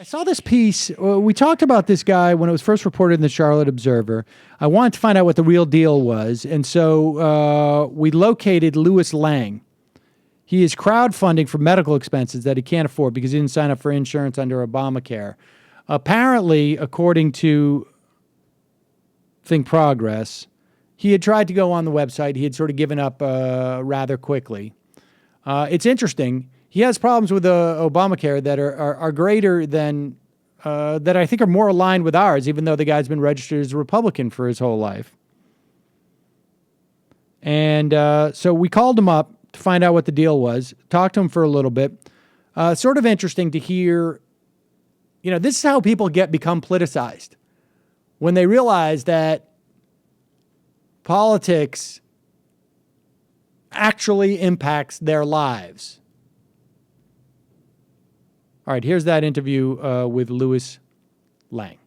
saw this piece. We talked about this guy when it was first reported in the Charlotte Observer. I wanted to find out what the real deal was, and so we located Louis Lang. He is crowdfunding for medical expenses that he can't afford because he didn't sign up for insurance under Obamacare. Apparently, according to Think Progress, he had tried to go on the website. He had sort of given up rather quickly. It's interesting. He has problems with Obamacare that are greater than, that I think are more aligned with ours, even though the guy's been registered as a Republican for his whole life. And so we called him up to find out what the deal was, talked to him for a little bit. Sort of interesting to hear, this is how people become politicized. When they realize that politics actually impacts their lives. All right, here's that interview with Louis Lang.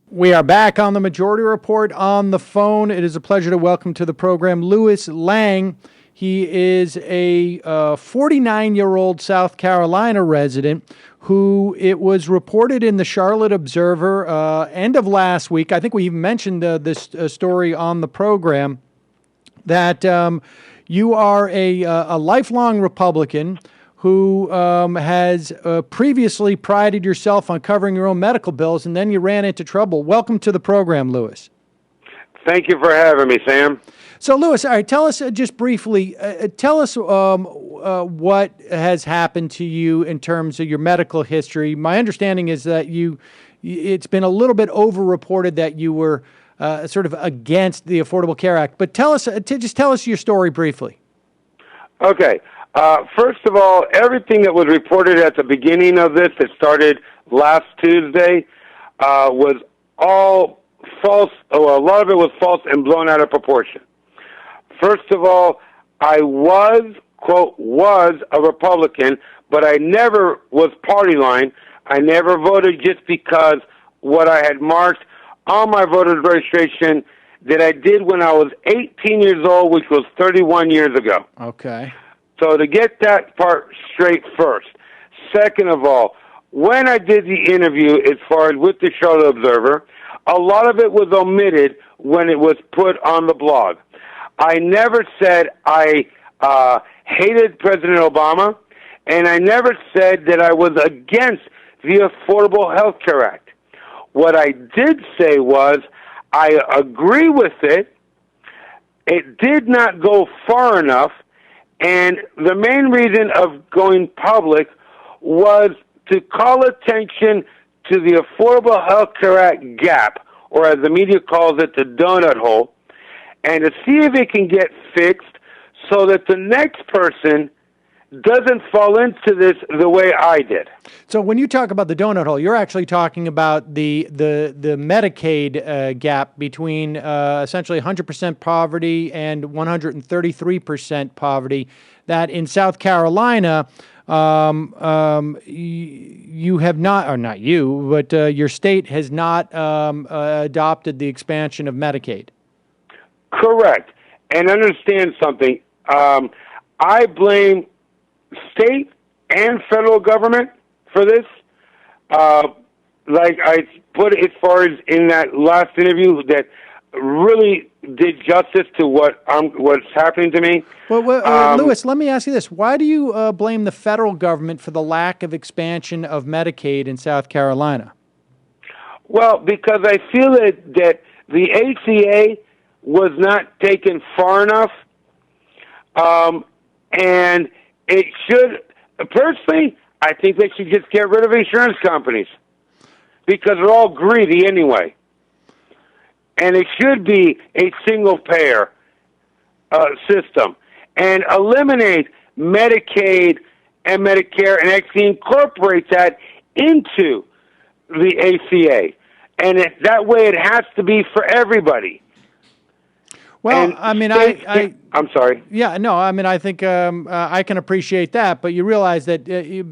We are back on the Majority Report on the phone. It is a pleasure to welcome to the program Louis Lang. He is a 49-year-old South Carolina resident who it was reported in the Charlotte Observer end of last week. I think we even mentioned this story on the program that you are a lifelong Republican who has previously prided yourself on covering your own medical bills, and then you ran into trouble. Welcome to the program, Louis. Thank you for having me, Sam. So, Louis, all right, tell us just briefly, what has happened to you in terms of your medical history. My understanding is that it's been a little bit over-reported that you were sort of against the Affordable Care Act, but tell us your story briefly. Okay. First of all, everything that was reported at the beginning of this that started last Tuesday was all false. Well, a lot of it was false and blown out of proportion. First of all, I was, quote, was a Republican, but I never was party line. I never voted just because what I had marked on my voter registration that I did when I was 18 years old, which was 31 years ago. Okay. So to get that part straight first. Second of all, when I did the interview as far as with the Charlotte Observer, a lot of it was omitted when it was put on the blog. I never said I hated President Obama, and I never said that I was against the Affordable Health Care Act. What I did say was I agree with it. It did not go far enough. And the main reason of going public was to call attention to the Affordable Health Care Act gap, or as the media calls it, the donut hole, and to see if it can get fixed so that the next person doesn't fall into this the way I did. So when you talk about the donut hole, you're actually talking about the Medicaid gap between essentially 100% poverty and 133% poverty, that in South Carolina you have not, or not you, but your state has not adopted the expansion of Medicaid. Correct. And understand something. I blame state and federal government for this. Like I put as far as in that last interview that really did justice to what's happening to me. Well, Louis, let me ask you this. Why do you blame the federal government for the lack of expansion of Medicaid in South Carolina? Well, because I feel that the ACA was not taken far enough, and it should, personally, I think they should just get rid of insurance companies because they're all greedy anyway. And it should be a single-payer system and eliminate Medicaid and Medicare and actually incorporate that into the ACA. And that way it has to be for everybody. Well, And I mean, I'm sorry. Yeah, no, I mean, I think I can appreciate that, but you realize that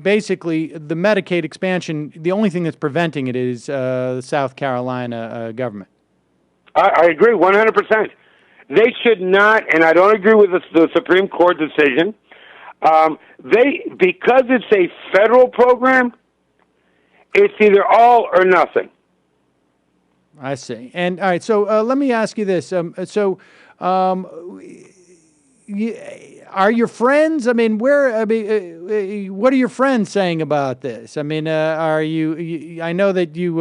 basically the Medicaid expansion, the only thing that's preventing it is the South Carolina government. I agree 100%. They should not, and I don't agree with the Supreme Court decision. Because it's a federal program, it's either all or nothing. I see. And all right, so let me ask you this. Are your friends? I mean, what are your friends saying about this? I mean, are you? I know that you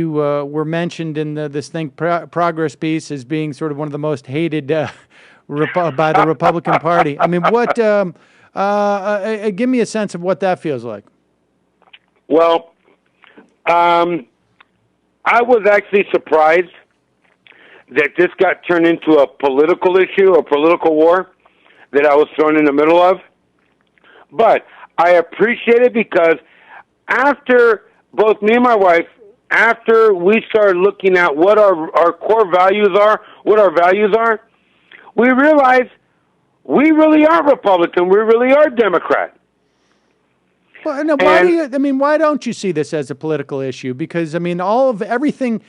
were mentioned in this Think Progress piece as being sort of one of the most hated by the Republican Party. I mean, what? Give me a sense of what that feels like. Well, I was actually surprised that this got turned into a political issue, a political war that I was thrown in the middle of. But I appreciate it because after both me and my wife, after we started looking at what our core values are, what our values are, we realized we really are Republican. We really are Democrat. Well, no, why don't you see this as a political issue? Because I mean, everything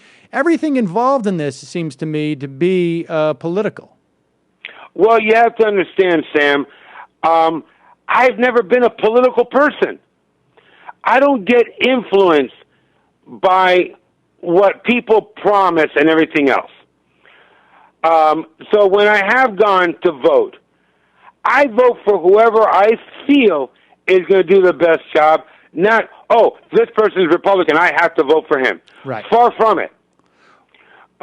involved in this seems to me to be political. Well, you have to understand, Sam. I've never been a political person. I don't get influenced by what people promise and everything else. So when I have gone to vote, I vote for whoever I feel is going to do the best job. Not, this person's Republican, I have to vote for him. Right. Far from it.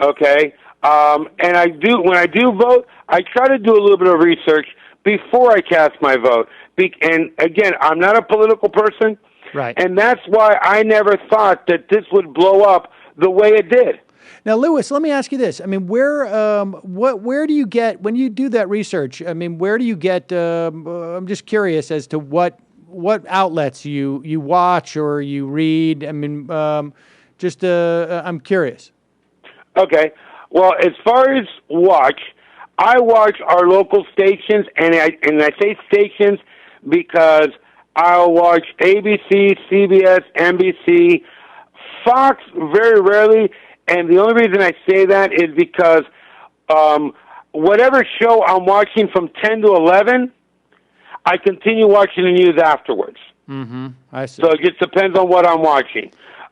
Okay? And when I do vote, I try to do a little bit of research before I cast my vote. And again, I'm not a political person. Right. And that's why I never thought that this would blow up the way it did. Now, Louis, let me ask you this. I mean, where do you get, when you do that research, I mean, where do you get, I'm just curious as to what outlets you watch or you read. I mean, I'm curious. Okay. Well, as far as watch, I watch our local stations, and I say stations because I'll watch ABC, CBS, NBC, Fox very rarely, and the only reason I say that is because whatever show I'm watching from 10 to 11, I continue watching the news afterwards. Mm-hmm. I see. So it just depends on what I'm watching.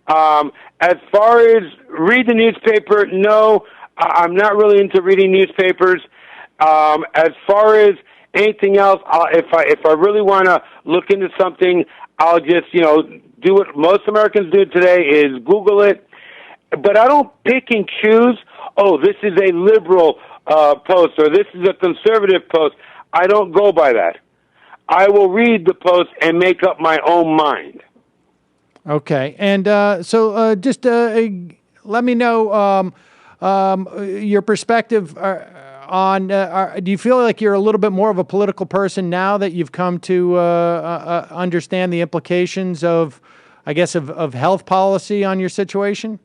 As far as read the newspaper, no, I'm not really into reading newspapers. As far as anything else, if I really want to look into something, I'll just do what most Americans do today is Google it. But I don't pick and choose. Oh, this is a liberal post or this is a conservative post. I don't go by that. I will read the post and make up my own mind. Okay, and so just let me know your perspective on. Do you feel like you're a little bit more of a political person now that you've come to understand the implications of, I guess, of health policy on your situation?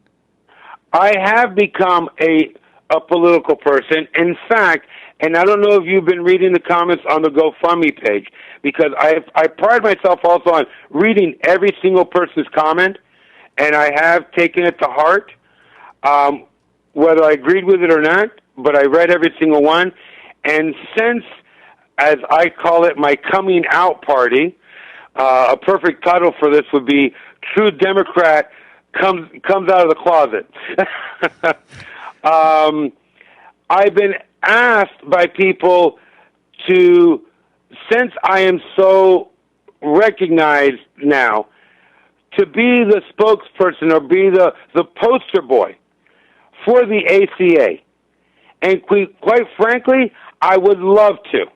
I have become a political person. In fact, and I don't know if you've been reading the comments on the GoFundMe page, because I pride myself also on reading every single person's comment, and I have taken it to heart, whether I agreed with it or not, but I read every single one. And since, as I call it, my coming out party, a perfect title for this would be True Democrat comes out of the closet. I've been asked by people to, since I am so recognized now, to be the spokesperson or be the poster boy for the ACA. And quite frankly, I would love to.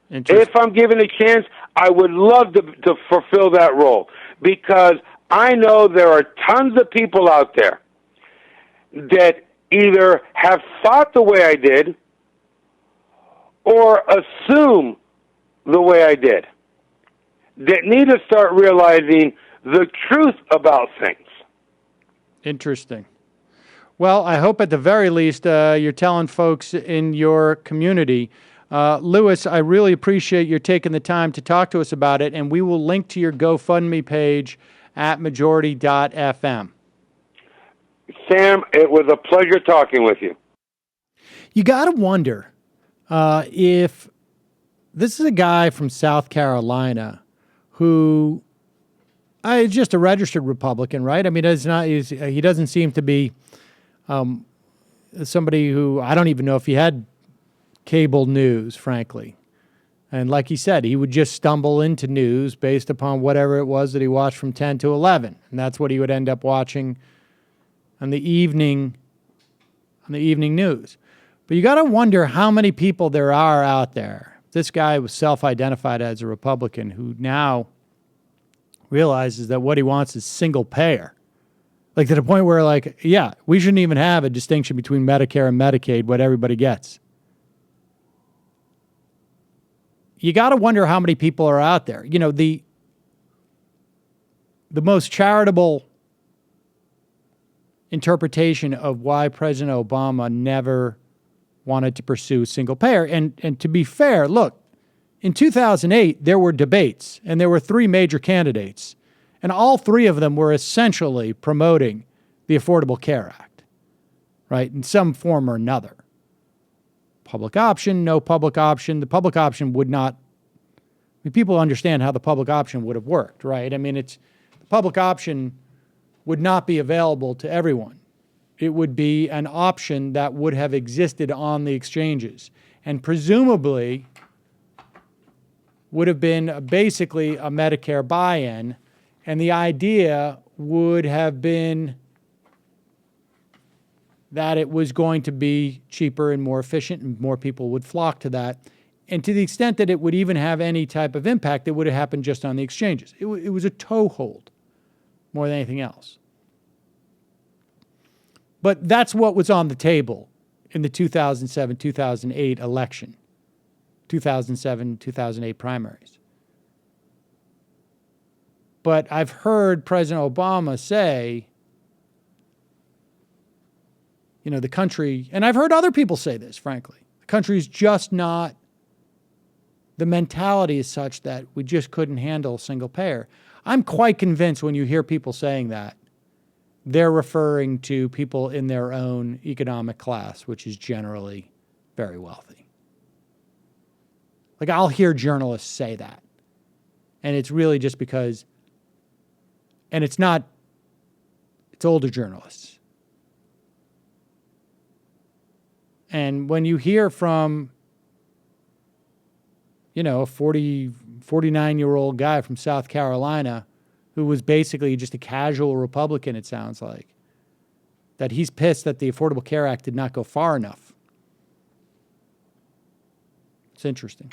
If I'm given a chance, I would love to fulfill that role, because I know there are tons of people out there that either have thought the way I did or assume the way I did, that need to start realizing the truth about things. Interesting. Well, I hope at the very least you're telling folks in your community. Louis, I really appreciate your taking the time to talk to us about it, and we will link to your GoFundMe page at majority.fm. Sam, it was a pleasure talking with you. You got to wonder if This is a guy from South Carolina who is just a registered Republican, right? I mean, he doesn't seem to be somebody who, I don't even know if he had cable news, frankly. And like he said, he would just stumble into news based upon whatever it was that he watched from 10 to 11. And that's what he would end up watching on the evening news. But you got to wonder how many people there are out there. This guy was self-identified as a Republican who now realizes that what he wants is single payer. Like to the point where, like, yeah, we shouldn't even have a distinction between Medicare and Medicaid, what everybody gets. You got to wonder how many people are out there. You know, the most charitable interpretation of why President Obama never wanted to pursue single payer. And to be fair, look, in 2008, there were debates, and there were three major candidates, and all three of them were essentially promoting the Affordable Care Act, right, in some form or another. Public option, no public option. The public option would not, I mean, people understand how the public option would have worked, right? I mean, the public option would not be available to everyone. It would be an option that would have existed on the exchanges and presumably would have been basically a Medicare buy-in, and the idea would have been that it was going to be cheaper and more efficient and more people would flock to that. And to the extent that it would even have any type of impact, it would have happened just on the exchanges. It was a toehold more than anything else. But that's what was on the table in the 2007-2008 election, 2007-2008 primaries. But I've heard President Obama say, you know, the country, and I've heard other people say this, frankly, the country's just not, the mentality is such that we just couldn't handle single payer. I'm quite convinced when you hear people saying that, they're referring to people in their own economic class, which is generally very wealthy. Like, I'll hear journalists say that. And it's really just because, and it's not, it's older journalists. And when you hear from, you know, a 49-year-old guy from South Carolina who was basically just a casual Republican, it sounds like, that he's pissed that the Affordable Care Act did not go far enough. It's interesting.